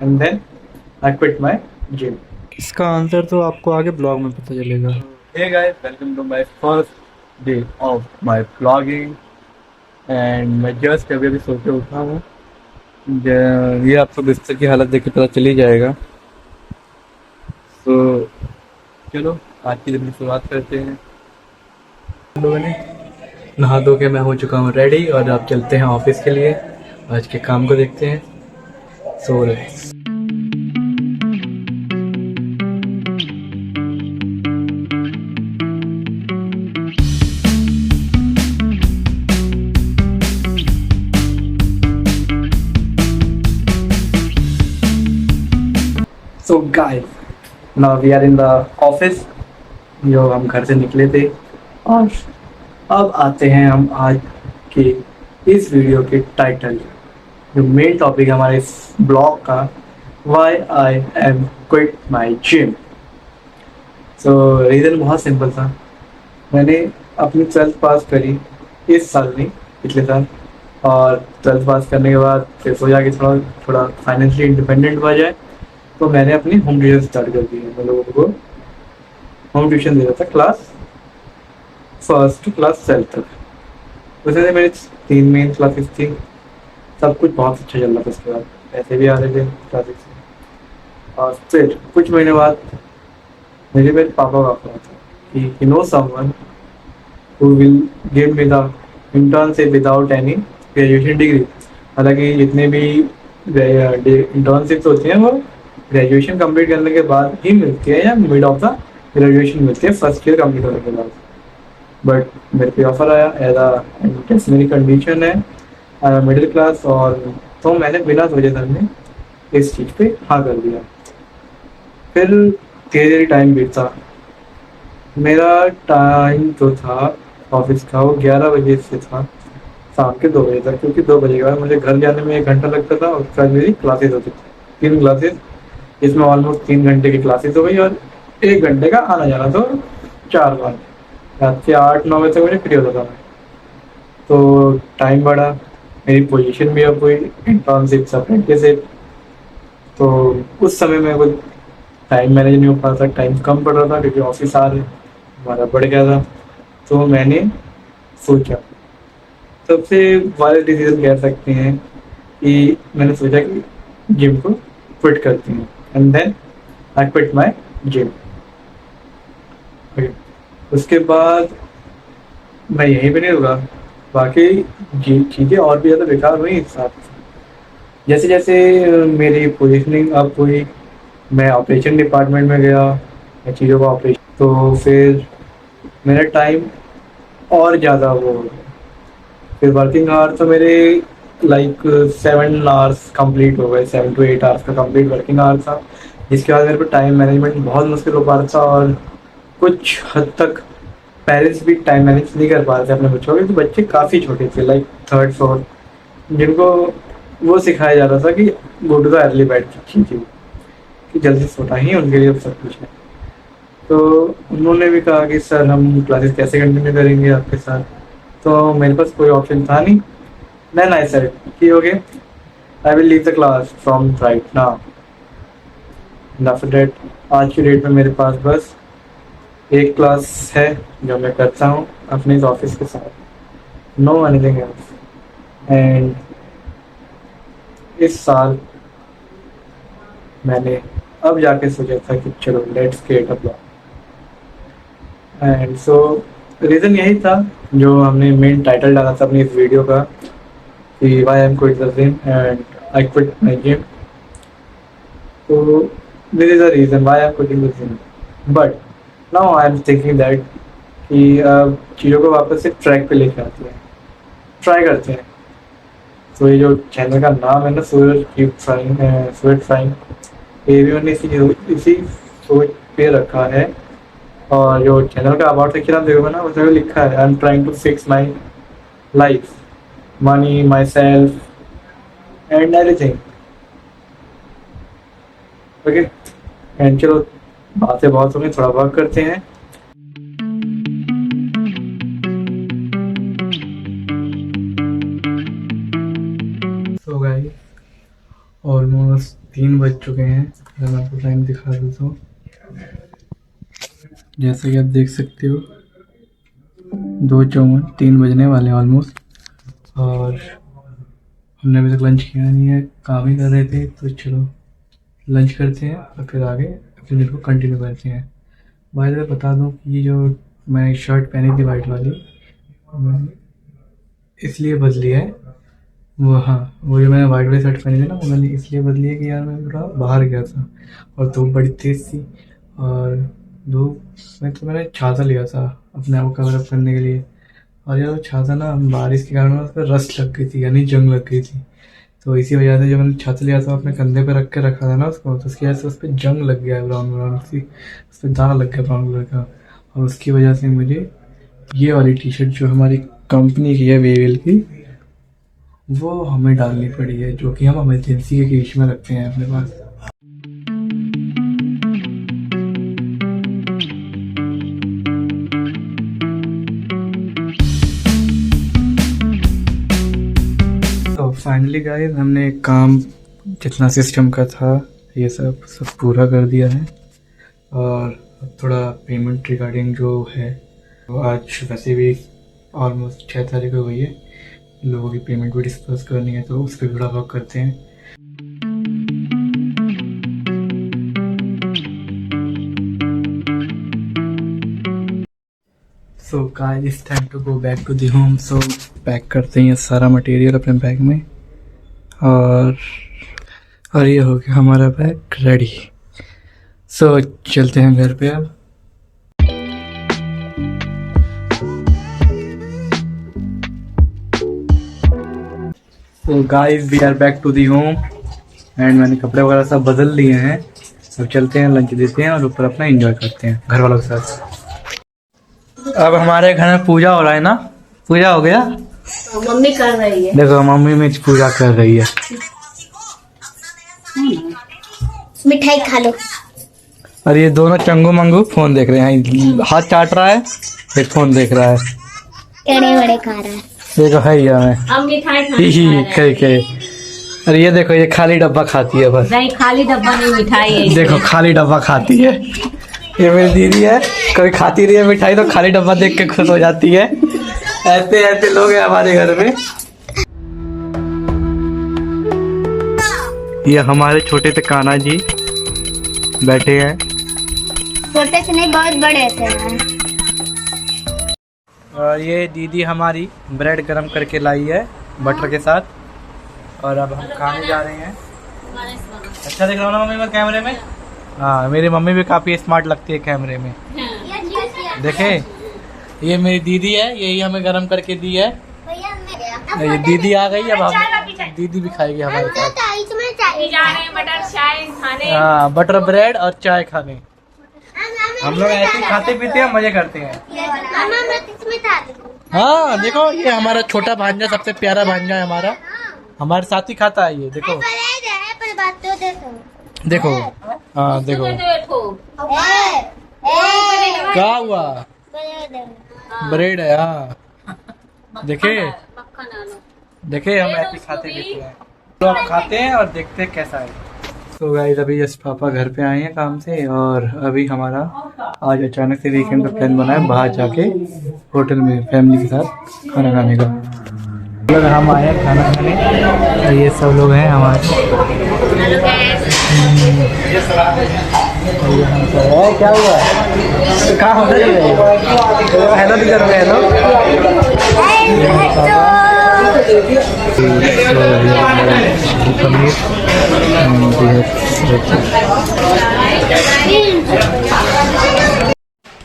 and then I quit my gym. इसका answer तो आपको आगे ब्लॉग में पता चलेगा। Hey guys, welcome to my first day of my vlogging and मैं जस्ट अभी अभी सो के उठा हूँ। ये आपको बिस्तर की हालत देख के पता चल ही जाएगा। तो चलो आज की दिन की शुरुआत करते हैं। हम लोगों ने नहा धो के मैं हो चुका हूँ रेडी और अब चलते हैं ऑफिस के लिए। आज के काम को देखते हैं। So let's so guys, now we are in the office. जो हम घर से निकले थे और अब आते हैं हम आज के इस वीडियो के टाइटल, जो मेन टॉपिक है हमारे इस ब्लॉग का, why I am quit my gym. So reason बहुत सिंपल था। मैंने अपनी 12th पास करी इस साल नहीं, पिछले साल। और 12th पास करने के बाद फिर सोचा कि थोड़ा थोड़ा फाइनेंशियली इंडिपेंडेंट हुआ जाए, तो मैंने अपनी होम ट्यूशन स्टार्ट कर दी है। मैं लोगों को होम ट्यूशन दे रहा था class first to class 12th तक। उसमें से मेरी 3 मेन क्लासेस थी। सब कुछ बहुत अच्छा चल रहा था। उसके बाद पैसे भी आ रहे थे क्लासेस से। और फिर कुछ महीने बाद मेरे पापा का फोन था कि you know someone who will give me the internship without any graduation degree। हालांकि जितने भी इंटर्नशिप्स होती हैं वो ग्रेजुएशन कंप्लीट करने के बाद ही मिलती है, या मिड ऑफ द ग्रेजुएशन मिलती है, फर्स्ट ईयर कंप्लीट होने के बाद। बट मेरे पे ऑफर आया एज जैसे मेरी कंडीशन है मिडिल क्लास, और तो मैंने बिना सोचे समझे इस चीज़ पे हाँ कर दिया। फिर धीरे धीरे टाइम बीता। मेरा टाइम जो था ऑफिस का वो 11 बजे से था शाम के 2 बजे तक, क्योंकि 2 बजे के बाद मुझे घर जाने में 1 घंटा लगता था और उसके बाद मेरी क्लासेस होती थी, 3 क्लासेस। इसमें ऑलमोस्ट 3 घंटे की क्लासेस हो गई और 1 घंटे का आना जाना, तो 4 बार रात के 8-9 बजे तक मुझे फ्री होता था मैं। तो टाइम बढ़ा, मेरी पोजीशन भी अब हुई इंटर्नशिप अप्रेंटिसशिप। तो उस समय मेरे को टाइम मैनेज नहीं हो पा रहा था, टाइम कम पड़ रहा था क्योंकि ऑफिस आ रहे हमारा बढ़ गया था। तो मैंने सोचा, सबसे वाइज डिसीजन कह सकते हैं कि मैंने सोचा कि जिम को क्विट करती हूँ, and then I quit my gym. उसके बाद मैं यहीं पे नहीं रुका, बाकी चीज़ें और भी ज़्यादा बेकार हुई इस साथ। जैसे जैसे मेरी पोजीशनिंग अप हुई, मैं ऑपरेशन डिपार्टमेंट में गया, मैं चीज़ों का ऑपरेशन, तो फिर मेरा टाइम और ज़्यादा वो हो गया। फिर वर्किंग आवर तो मेरे लाइक 7 आवर्स कंप्लीट हो गए, 7 to 8 आवर्स का कंप्लीट वर्किंग आवर था, जिसके बाद मेरे को टाइम मैनेजमेंट बहुत मुश्किल हो पा रहा था। और कुछ हद तक पेरेंट्स भी टाइम मैनेज नहीं कर पा रहे थे अपने बच्चों के, तो बच्चे काफ़ी छोटे थे लाइक 3rd 4th, जिनको वो सिखाया जा रहा था कि go to the early bed चीज़ें, कि जल्दी सोना ही उनके लिए सब कुछ है। तो उन्होंने भी कहा कि सर हम क्लासेस कैसे कंटिन्यू करेंगे आपके साथ। तो मेरे पास कोई ऑप्शन था नहीं। देन आई सेड कि okay, I will leave the class from right now. After that आज की डेट में मेरे पास बस एक क्लास है जो मैं करता हूँ अपने इस ऑफिस के साथ, नो एनीथिंग एल्स। एंड इस साल मैंने अब जाके सोचा था कि चलो let's create a blog. And so reason यही था जो हमने मेन टाइटल डाला था अपनी इस वीडियो का, कि why I am quit the gym and I quit my gym. तो this is the reason why I am quitting the gym. But now I am thinking that कि चीज़ों को वापस से ट्रैक पे लेके आते हैं, ट्राई करते हैं। तो ये जो चैनल का नाम है ना, सूरज कीप ट्राइंग, सूरज ट्राइंग, ये भी मैंने इसी सोच पे रखा है। और जो चैनल का अबाउट सेक्शन आप देखोगे ना, उसमें भी लिखा है I am trying to fix my life, money, myself and everything. Okay, and चलो बातें बहुत हो गई, थोड़ा वर्क करते हैं। सो गाइस, ऑलमोस्ट 3 बज चुके हैं। अगर मैं आपको टाइम दिखा दूँ तो जैसे कि आप देख सकते हो 2:54, 3 बजने वाले हैं ऑलमोस्ट। और हमने अभी तक लंच किया नहीं है, काम ही कर रहे थे। तो चलो लंच करते हैं और फिर आगे अपने दिन को कंटिन्यू करते हैं। बाय द वे बता दूं कि ये जो मैं शर्ट पहनी थी वाइट वाली, इसलिए बदली है। वो वो जो मैंने वाइट वाली शर्ट पहनी थी ना, वो मैंने इसलिए बदली है कि यार मैं थोड़ा बाहर गया था और धूप बड़ी तेज़ थी। और धूप में तो मैंने छाता लिया था अपने आप को कवर अप करने के लिए। और यार वो छाता ना बारिश के कारण उस पर रस्ट लग गई थी, यानी जंग लग गई थी। तो इसी वजह से जो मैंने छाता लिया था अपने कंधे पे रख के रखा था ना उसको, तो उसकी वजह से उस पर जंग लग गया ब्राउन ब्राउन सी, उस पर दाग लग गया ब्राउन कलर का। और उसकी वजह से मुझे ये वाली टी शर्ट जो हमारी कंपनी की है वेवेल की, वो हमें डालनी पड़ी है, जो कि हम इमरजेंसी के केस में रखते हैं अपने पास। तो फाइनली गाइस हमने काम जितना सिस्टम का था ये सब पूरा कर दिया है। और अब थोड़ा पेमेंट रिगार्डिंग जो है वो आज वैसे भी ऑलमोस्ट 6 तारीख हो गई है, लोगों की पेमेंट भी डिस्पर्स करनी है, तो उस पर थोड़ा वर्क करते हैं। So guys it's time to go back to the home. सो पैक करते हैं सारा मटेरियल अपने बैग में और ये हो गया हमारा बैग रेडी। सो चलते हैं घर पे अब। तो guys we are back to the home and मैंने कपड़े वगैरह सब बदल लिए हैं। अब चलते हैं, लंच देते हैं और ऊपर अपना एंजॉय करते हैं घर वालों के साथ। अब हमारे घर में पूजा हो रहा है ना, पूजा हो गया, मम्मी कर रही है। देखो मम्मी में पूजा कर रही है। मिठाई खा लो। और ये दोनों चंगू मंगू फोन देख रहे हैं, हाथ चाट रहा है, एक फोन देख रहा है, टेढ़े बड़े खा रहा है। देखो है ही अब मिठाई करे। अरे ये देखो, ये खाली डब्बा खाती है बस। नहीं, खाली डब्बा नहीं, मिठाई है। देखो खाली डब्बा खाती है। ये मेरी दीदी है, कभी खाती रही है मिठाई तो खाली डब्बा देख के खुश हो जाती है। ऐसे ऐसे लोग हैं हमारे घर में। ये हमारे छोटे से कान्हा जी बैठे हैं। छोटे से नहीं, बहुत बड़े से हैं। और ये दीदी हमारी ब्रेड गरम करके लाई है बटर के साथ। और अब हम खाने जा रहे हैं। अच्छा दिख रहा हूँ ना मम्मी मैं कैमरे में? हाँ, मेरी मम्मी भी काफ़ी स्मार्ट लगती है कैमरे में। देखे, ये मेरी दीदी है, यही हमें गरम करके दी है। ये दीदी आ गई, अब हम दीदी भी खाएगी हमारे साथ। बटर चाय खाने। हाँ, बटर ब्रेड और चाय खाने। हम लोग ऐसे ही खाते पीते हैं, मजे करते हैं। हाँ देखो, ये हमारा छोटा भांजा, सबसे प्यारा भांजा है हमारा, हमारे साथ ही खाता है ये। देखो देखो, हाँ देखो क्या हुआ, ब्रेड है। हाँ देखे देखे, हम ऐसे खाते पीते हैं, तो हम खाते हैं और देखते हैं कैसा है। तो गाइस अभी जस्ट पापा घर पे आए हैं काम से, और अभी हमारा आज अचानक से वीकेंड का प्लान बना है बाहर जाके होटल में फैमिली के साथ खाना खाने का। लोग हम आए हैं खाना खाने, और ये सब लोग हैं हमारे। क्या हुआ, कहाँ होटल है? हेलो भी करो, हेलो।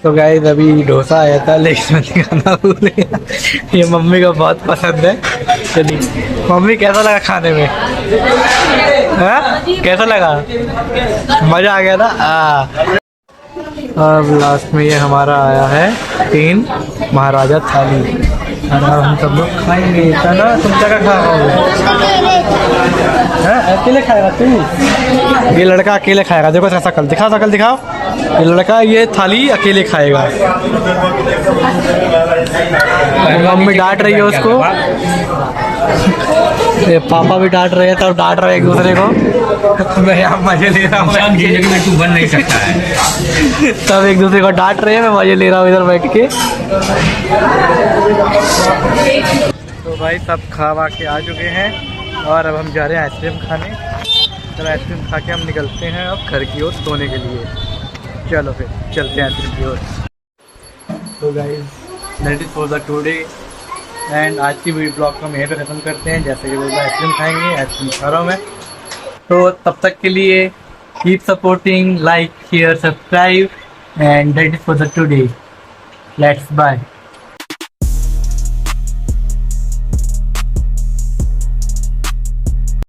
तो गाइस अभी डोसा आया था, लेकिन मैं दिखाना भूल गया। ये मम्मी को बहुत पसंद है। चलिए मम्मी, कैसा लगा खाने में? कैसा लगा? मजा आ गया ना? अब लास्ट में ये हमारा आया है 3 महाराजा थाली, और अब हम सब लोग खाएंगे। ना तुम क्या खाओगे? अकेले खाएगा तू? ये लड़का अकेले खाएगा, देखो शकल दिखाओ, शकल दिखाओ। ये लड़का ये थाली अकेले खाएगा। मम्मी डांट रही है उसको। ये पापा भी डांट रहे हैं, तब डांट रहे हैं एक दूसरे को। मैं यहाँ मजे ले रहा हूँ बैठ के। में तू बन नहीं सकता है। तब एक दूसरे को डांट रहे हैं, मैं मजे ले रहा हूँ इधर बैठ के। तो भाई सब खा वा के आ चुके हैं और अब हम जा रहे हैं आइसक्रीम खाने। तो आइसक्रीम खा के हम निकलते हैं अब घर की ओर सोने के लिए। चलो फिर चलते हैं आइसक्रीम की ओर। तो guys that is for the today and आज की वीडियो ब्लॉग को हम यहीं पर खत्म करते हैं। जैसे कि बोलते हैं आइसक्रीम खाएंगे, आइसक्रीम खा रहा हूँ मैं। तो तब तक के लिए keep supporting, like share subscribe and that is for the today. Let's bye.